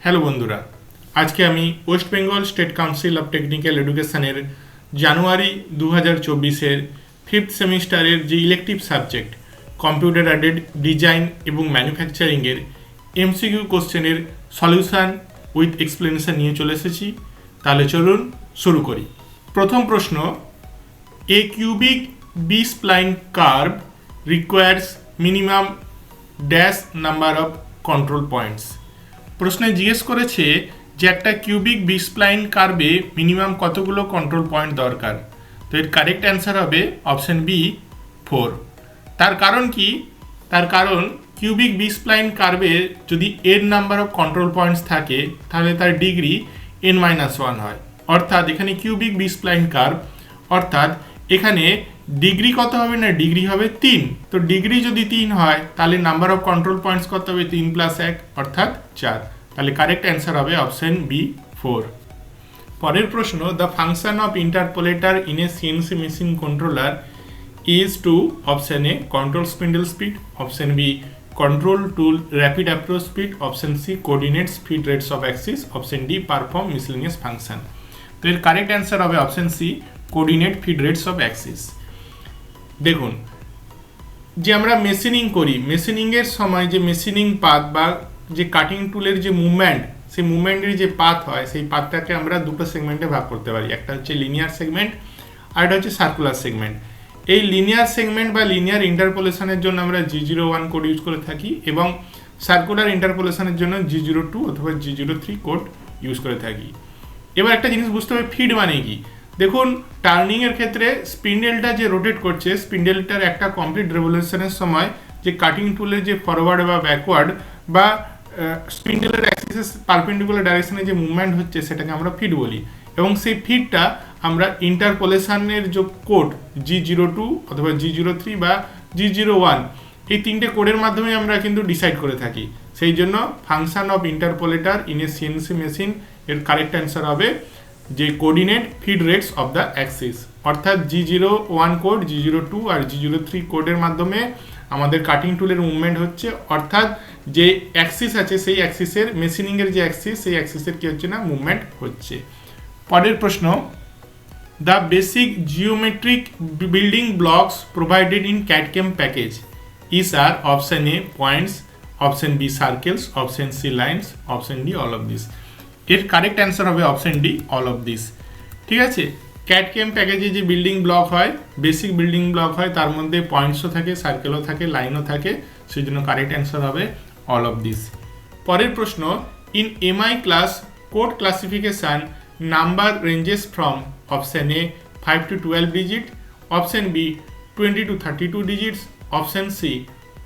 Hello বন্ধুরা, আজকে আমি West Bengal State Council of Technical এডুকেশনের জানুয়ারি 2024-এর ফিফথ সেমিস্টারের যে elective subject computer aided design এবং ম্যানুফ্যাকচারিংয়ের MCQ কোশ্চেনের সলিউশন উইথ এক্সপ্লেনেশন নিয়ে চলে এসেছি। তাহলে চলুন শুরু করি। প্রথম প্রশ্ন, a cubic B spline curve requires minimum dash number of control points. প্রশ্নে জিজ্ঞেস করেছে যে একটা কিউবিক বি স্প্লাইন কার্ভে মিনিমাম কতগুলো কন্ট্রোল পয়েন্ট দরকার। তো এর কারেক্ট অ্যান্সার হবে অপশন বি 4। তার কারণ কি? তার কারণ কিউবিক বি স্প্লাইন কার্ভে যদি এর নাম্বার অফ কন্ট্রোল পয়েন্টস থাকে তাহলে তার ডিগ্রি n-1 হয়। অর্থাৎ এখানে কিউবিক বি স্প্লাইন কার্ভ, অর্থাৎ এখানে ডিগ্রি কত হবে না, ডিগ্রি হবে 3। তো ডিগ্রি যদি 3 হয় তাহলে নাম্বার অফ কন্ট্রোল পয়েন্টস কত হবে, 3 + 1 অর্থাৎ 4। তাহলে কারেক্ট অ্যান্সার হবে অপশন বি 4। পরের প্রশ্ন, the function of interpolator in a CNC machine controller is to option A control spindle speed, option B control tool rapid approach speed, option C coordinate speed rates of axis, option D perform miscellaneous function. তো এর correct answer হবে option C coordinate feed rates of axis. দেখুন, যে আমরা machining করি, মেশিনিংয়ের সময় যে machining path বা যে কাটিং টুলের যে মুভমেন্ট, সেই মুভমেন্টের যে পাথ হয় সেই পাথটাকে আমরা দুটো সেগমেন্টে ভাগ করতে পারি। একটা হচ্ছে লিনিয়ার সেগমেন্ট আর একটা হচ্ছে সার্কুলার সেগমেন্ট। এই লিনিয়ার সেগমেন্ট বা লিনিয়ার ইন্টারপোলেশনের জন্য আমরা G01 কোড ইউজ করে থাকি এবং সার্কুলার ইন্টারপোলেশনের জন্য G02 অথবা G03 কোড ইউজ করে থাকি। এবার একটা জিনিস বুঝতে হবে, ফিড মানে কি। দেখুন, টার্নিংয়ের ক্ষেত্রে স্পিন্ডেলটা যে রোটেট করছে, স্পিন্ডেলটার একটা কমপ্লিট রেভলিউশনের সময় যে কাটিং টুলের যে ফরওয়ার্ড বা ব্যাকওয়ার্ড বা স্পিন্ডেলের অ্যাক্সিসের পারপেন্ডিকুলার ডাইরেকশনে যে মুভমেন্ট হচ্ছে সেটাকে আমরা ফিড বলি। এবং সেই ফিডটা আমরা ইন্টারপোলেশনের যে কোড G02 অথবা G03 বা G01 এই তিনটে কোডের মাধ্যমে আমরা কিন্তু ডিসাইড করে থাকি। সেই জন্য function of interpolator in a CNC machine এর কারেক্ট অ্যান্সার হবে যে coordinate feed rates of the axis. অর্থাৎ G01 কোড, G02 আর G03 কোডের মাধ্যমে আমাদের কাটিং টুলের মুভমেন্ট হচ্ছে, অর্থাৎ যে অ্যাক্সিস আছে সেই অ্যাক্সিসের মেশিনিংয়ের যে অ্যাক্সিস সেই অ্যাক্সিসের কি হচ্ছে না, মুভমেন্ট হচ্ছে। পরের প্রশ্ন, the basic geometric building blocks provided in CAD/CAM package is আর option A points, option B circles, option C lines, option D all of this. এর কারেক্ট অ্যান্সার হবে option D all of this. ঠিক আছে, CAD/CAM প্যাকেজে যে building block হয়, basic building block হয়, তার মধ্যে পয়েন্টসও থাকে, সার্কেলও থাকে, লাইনও থাকে, সেই জন্য কারেক্ট অ্যান্সার হবে অল অফ দিস। পরের প্রশ্ন, in MI class code classification number ranges from option A 5 to 12 digit, option B 20 to 32 digits, option C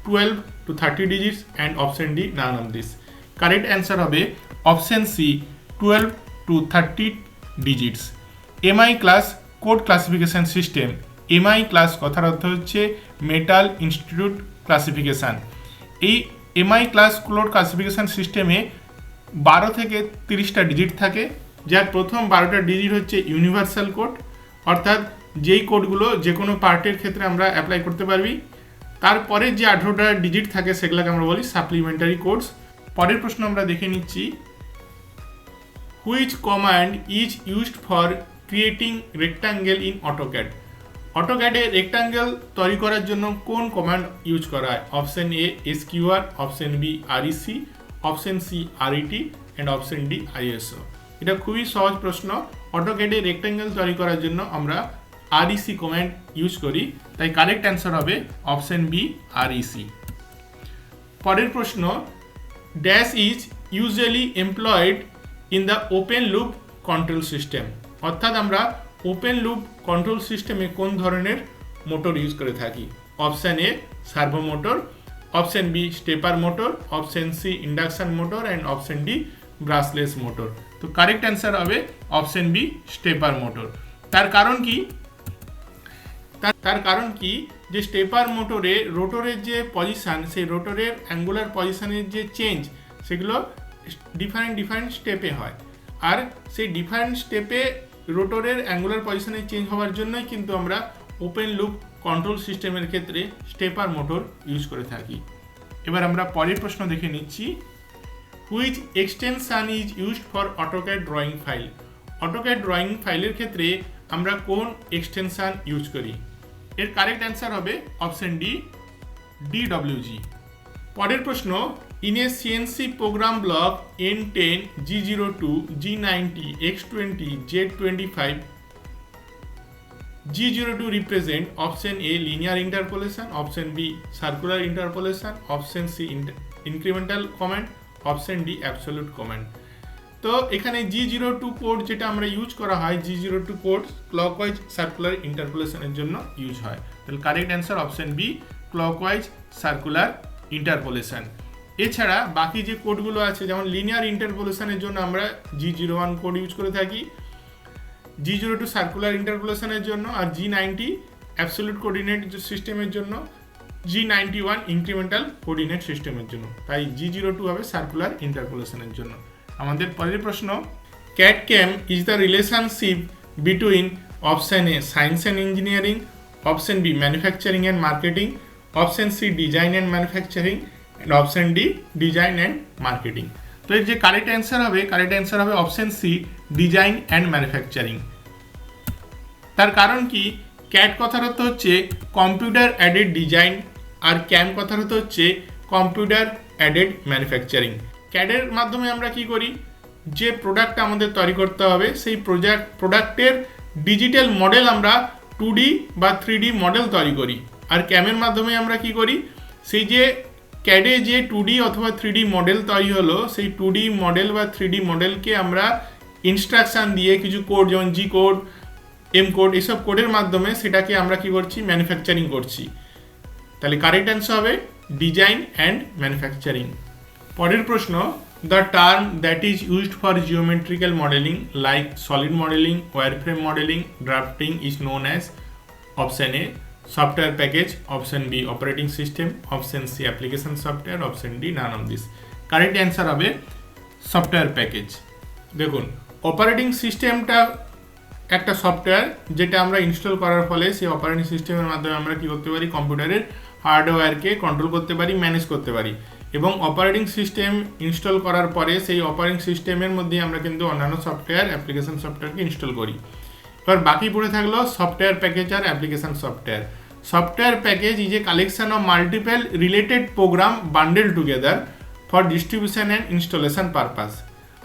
12 to 30 digits and option D none of this. Correct answer হবে option C 12 to 30 digits. MI class code classification system, MI class কথার অর্থ হচ্ছে metal institute classification. এই MI class code classification সিস্টেমে 12 থেকে 30টা digit থাকে, যার প্রথম 12টা ডিজিট হচ্ছে ইউনিভার্সাল কোড, অর্থাৎ যেই কোডগুলো যে কোনো পার্টের ক্ষেত্রে আমরা অ্যাপ্লাই করতে পারবি। তারপরে যে 18টা ডিজিট থাকে সেগুলোকে আমরা বলি সাপ্লিমেন্টারি কোডস। পরের প্রশ্ন আমরা দেখে নিচ্ছি, which command is used for creating rectangle in AutoCAD. অটোক্যাডে রেক্টাঙ্গেল তৈরি করার জন্য কোন কমান্ড ইউজ করা হয়? Option A SQR, option B REC, option C RET and option D ISO। এটা খুবই সহজ প্রশ্ন। অটোক্যাডে রেক্টাঙ্গেল তৈরি করার জন্য আমরা REC কমান্ড ইউজ করি, তাই কারেক্ট অ্যান্সার হবে অপশন বি REC। পরের প্রশ্ন, dash is usually employed in the open loop control system. অর্থাৎ আমরা ওপেন লুপ কন্ট্রোল সিস্টেমে কোন ধরনের মোটর ইউজ করে থাকি? Option A servo motor, option B stepper motor, option C induction motor and option D brushless motor. তো correct answer হবে option B stepper motor. তার কারণ কি? তার কারণ কি যে স্টেপার মোটরে রোটরের যে পজিশান, সেই রোটরের অ্যাঙ্গুলার পজিশানের যে চেঞ্জ সেগুলো ডিফারেন্ট স্টেপে হয়, আর সেই ডিফারেন্ট স্টেপে রোটরের অ্যাঙ্গুলার পজিশনে চেঞ্জ হওয়ার জন্যই কিন্তু আমরা ওপেন লুপ কন্ট্রোল সিস্টেমের ক্ষেত্রে স্টেপার মোটর ইউজ করে থাকি। এবার আমরা পরের প্রশ্ন দেখে নিচ্ছি, which extension is used for AutoCAD drawing file. AutoCAD drawing ফাইলের ক্ষেত্রে আমরা কোন এক্সটেনশন ইউজ করি? এর কারেক্ট অ্যান্সার হবে অপশন ডি, DWG। পরের প্রশ্ন, in a CNC program block N10, G02, G90, X20, Z25, G02 represent option A linear interpolation, option B circular interpolation, option C incremental command, option D absolute command। তো এখানে G02 code যেটা আমরা use করা হয়, G02 code clockwise circular ইন্টারপোলেশনের জন্য use হয়। তাহলে correct answer option B, clockwise circular interpolation. এছাড়া বাকি যে কোডগুলো আছে, যেমন লিনিয়ার ইন্টারপোলেশনের জন্য আমরা G01 কোড ইউজ করে থাকি, G02 সার্কুলার ইন্টারপোলেশনের জন্য, আর G90 অ্যাবসলিউট কোঅর্ডিনেট সিস্টেমের জন্য, G91 ইনক্রিমেন্টাল কোঅর্ডিনেট সিস্টেমের জন্য। তাই G02 হবে সার্কুলার ইন্টারপোলেশনের জন্য। আমাদের পরের প্রশ্ন, CAD/CAM is the relationship between option A science and engineering, option B manufacturing and marketing, option C design and manufacturing, and option D design and marketing. তো এর যে কারেক্ট অ্যান্সার হবে option C, design and manufacturing. তার কারণ কি, CAD কথার অর্থ হচ্ছে কম্পিউটার অ্যাডেড ডিজাইন, আর ক্যাম কথার অর্থ হচ্ছে কম্পিউটার অ্যাডেড ম্যানুফ্যাকচারিং। ক্যাডের মাধ্যমে আমরা কি করি, যে প্রোডাক্ট আমাদের তৈরি করতে হবে সেই প্রোডাক্টের ডিজিটাল মডেল আমরা 2D বা 3D মডেল তৈরি করি। আর ক্যামের মাধ্যমে আমরা কি করি, সেই যে ক্যাডে যে 2D অথবা 3D মডেল তৈরি হলো, সেই 2D মডেল বা 3D মডেলকে আমরা ইনস্ট্রাকশান দিয়ে কিছু কোড, যেমন জি কোড, এম কোড, এসব কোডের মাধ্যমে সেটাকে আমরা কি করছি, ম্যানুফ্যাকচারিং করছি। তাহলে কারেক্ট অ্যান্সার হবে ডিজাইন অ্যান্ড ম্যানুফ্যাকচারিং। পরের প্রশ্ন, the term that is used for geometrical modelling like solid modelling, wireframe modelling, drafting is known as option A software package, option B operating system, option C application software, option D none of this. Correct answer হবে software package. দেখুন, operating সিস্টেমটা একটা software যেটা আমরা install করার ফলে সেই operating সিস্টেমের মাধ্যমে আমরা কি করতে পারি, কম্পিউটারের হার্ডওয়্যারকে কন্ট্রোল করতে পারি, ম্যানেজ করতে পারি। এবং অপারেটিং সিস্টেম ইনস্টল করার পরে সেই অপারেটিং সিস্টেমের মধ্যে আমরা কিন্তু অন্যান্য সফটওয়্যার, অ্যাপ্লিকেশন সফটওয়্যারকে ইনস্টল করি। এবার বাকি পড়ে থাকলো সফটওয়্যার প্যাকেজ আর application software. Software package is a collection of multiple related program bundle together for distribution and installation purpose.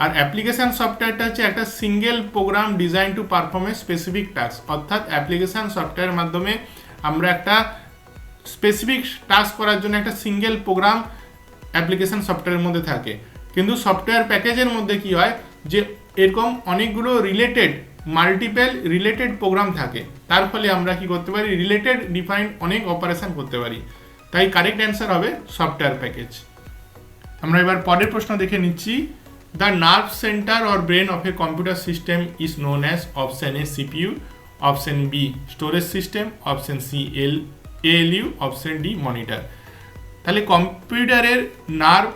আর অ্যাপ্লিকেশন সফটওয়্যারটা হচ্ছে একটা single program design to perform a specific task. অর্থাৎ অ্যাপ্লিকেশন সফটওয়্যারের মাধ্যমে আমরা একটা স্পেসিফিক টাস্ক করার জন্য একটা সিঙ্গেল প্রোগ্রাম অ্যাপ্লিকেশন সফটওয়্যারের মধ্যে থাকে। কিন্তু সফটওয়্যার প্যাকেজের মধ্যে কি হয়, যে এরকম অনেকগুলো মাল্টিপল রিলেটেড প্রোগ্রাম থাকে, তার ফলে আমরা কি করতে পারি, রিলেটেড ডিফাইন্ড অনেক অপারেশন করতে পারি। তাই কারেক্ট অ্যান্সার হবে সফটওয়্যার প্যাকেজ। আমরা এবার পরের প্রশ্ন দেখে নিচ্ছি, the nerve centre or brain of a computer system is known as option A CPU, option B storage system, option C ALU, option D monitor. তাহলে কম্পিউটারের নার্ভ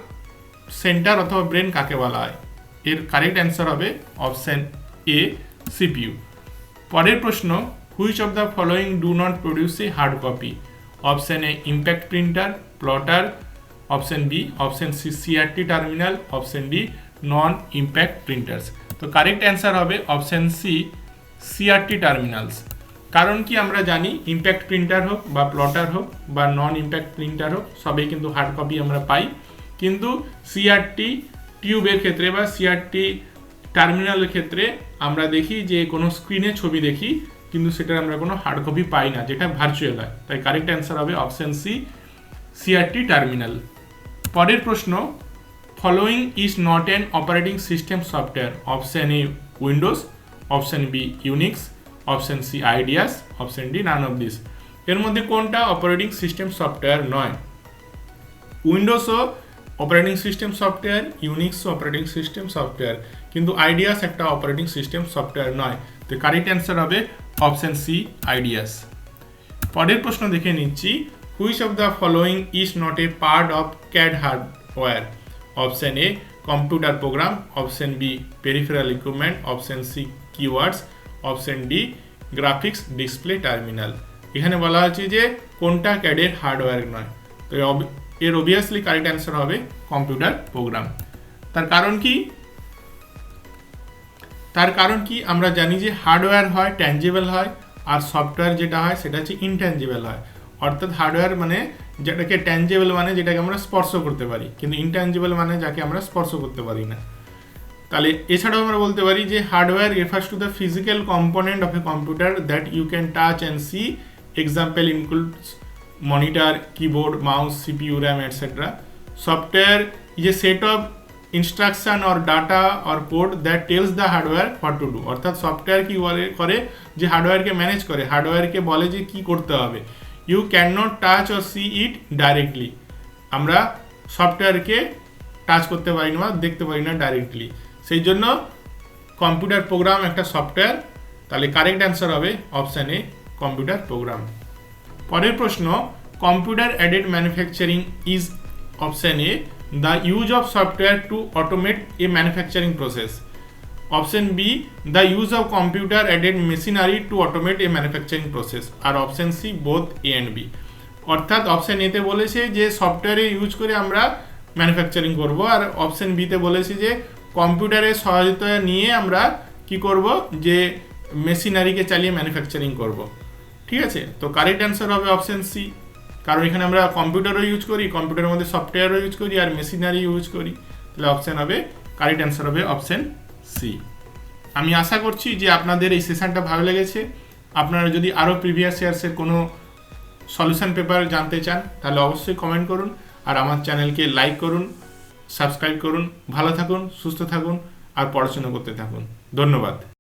সেন্টার অথবা ব্রেন কাকে বলা হয়? এর কারেক্ট অ্যান্সার হবে অপশন এ CPU। পরের প্রশ্ন, which of the following do not produce a hard copy? Option A impact printer, plotter, option B, option C CRT terminal, option D non impact printers. তো correct answer হবে option C CRT terminals. কারণ কি, আমরা জানি impact printer হোক বা plotter হোক বা নন ইম্প্যাক্ট প্রিন্টার হোক, সবই কিন্তু হার্ড কপি আমরা পাই। কিন্তু CRT টিউবের ক্ষেত্রে বা CRT টার্মিনালের ক্ষেত্রে আমরা দেখি যে কোনো স্ক্রিনে ছবি দেখি, কিন্তু সেটার আমরা কোনো হার্ড কপি পাই না, যেটা ভার্চুয়াল হয়। তাই কারেক্ট অ্যান্সার হবে অপশন সি CRT টার্মিনাল। পরের প্রশ্ন, following is not an operating system software. Option A Windows, option B Unix, option C ideas, option D none of this. এর মধ্যে কোনটা অপারেটিং সিস্টেম সফটওয়্যার নয়? উইন্ডোজও অপারেটিং সিস্টেম সফটওয়্যার, ইউনিক্সও operating system software, কিন্তু ideas একটা operating system software নয়। তো কারেক্ট অ্যান্সার হবে অপশন সি আইডিয়াস। পরের প্রশ্ন দেখে নিচ্ছি, which of the following is not a part of CAD hardware? Option A computer program, option B peripheral equipment, option C keywords, option D graphics display terminal. এখানে বলা হচ্ছে যে কোনটা CAD-এর হার্ডওয়্যার নয়। তো এর অবভিয়াসলি কারেক্ট অ্যান্সার হবে computer program. তার কারণ কি আমরা জানি যে হার্ডওয়্যার হয় ট্যাঞ্জিবল হয়, আর সফটওয়্যার যেটা হয় সেটা হচ্ছে ইনট্যাঞ্জিবল হয়। অর্থাৎ হার্ডওয়্যার মানে যেটাকে ট্যাঞ্জিবল মানে যেটাকে আমরা স্পর্শ করতে পারি, কিন্তু ইনট্যাঞ্জিবল মানে যাকে আমরা স্পর্শ করতে পারি না। তাহলে এছাড়াও আমরা বলতে পারি যে hardware refers to the physical component of a computer that you can touch and see. Example includes monitor, keyboard, mouse, CPU, RAM, etcetera. Software is a set of instruction or data or code that tells the hardware what to do. অর্থাৎ software কি করে যে হার্ডওয়্যারকে manage করে, হার্ডওয়্যারকে বলে যে কি করতে হবে। You can not touch or see it directly. আমরা সফটওয়্যারকে টাচ করতে পারি না, দেখতে পারি না ডাইরেক্টলি, সেই জন্য কম্পিউটার প্রোগ্রাম একটা সফটওয়্যার। তাহলে কারেক্ট অ্যান্সার হবে অপশান এ, কম্পিউটার প্রোগ্রাম। পরের প্রশ্ন, computer aided manufacturing is option A the use of software to automate a manufacturing process. Option B the use of computer aided machinery to automate a manufacturing process. আর option C both A and B. অর্থাৎ option এতে বলেছে যে সফটওয়্যারে use করে আমরা manufacturing করব, আর option বিতে বলেছে যে কম্পিউটারের সহায়তা নিয়ে আমরা কি করব, যে মেশিনারিকে চালিয়ে ম্যানুফ্যাকচারিং করব। ঠিক আছে, তো কারেক্ট অ্যান্সার হবে অপশন সি, কারণ এখানে আমরা কম্পিউটারও ইউজ করি, কম্পিউটারের মধ্যে সফটওয়্যারও ইউজ করি, আর মেশিনারি ইউজ করি। তাহলে অপশন হবে, কারেক্ট অ্যান্সার হবে অপশন সি। আমি আশা করছি যে আপনাদের এই সেশনটা ভালো লেগেছে। আপনারা যদি আরও প্রিভিয়াস ইয়ার্সের কোনো সলিউশন পেপার জানতে চান তাহলে অবশ্যই কমেন্ট করুন, আর আমার চ্যানেলকে লাইক করুন, সাবস্ক্রাইব করুন। ভালো থাকুন, সুস্থ থাকুন, আর পড়াশোনা করতে থাকুন। ধন্যবাদ।